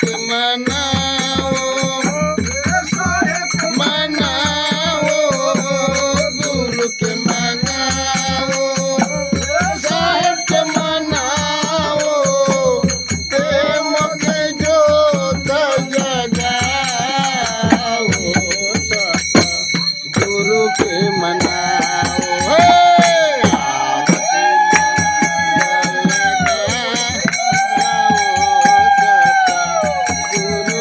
के मनाओ मनाओ गुरु के मनाओ साहेब के मनाओ प्रेम के जोत जगाओ सता गुरु के मनाओ गुरु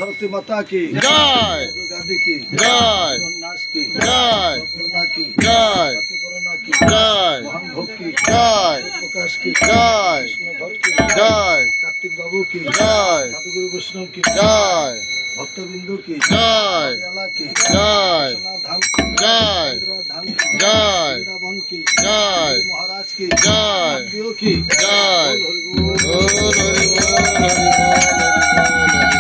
धरती माता की जय गादी की जय नाश की जय कोरोना की जय कोरोना की जय महान भोग की जय प्रकाश की जय कृष्ण भक्त की जय कार्तिक बाबू की जय सतगुरु वैष्णव की जय भक्त बिंदु की जय दयाला की जय धाम की जय धाम की जय वृंदावन की जय महाराज की जय भक्तियों की जय बोल हरि बोल। हरि बोल हरि बोल हरि बोल हरि बोल।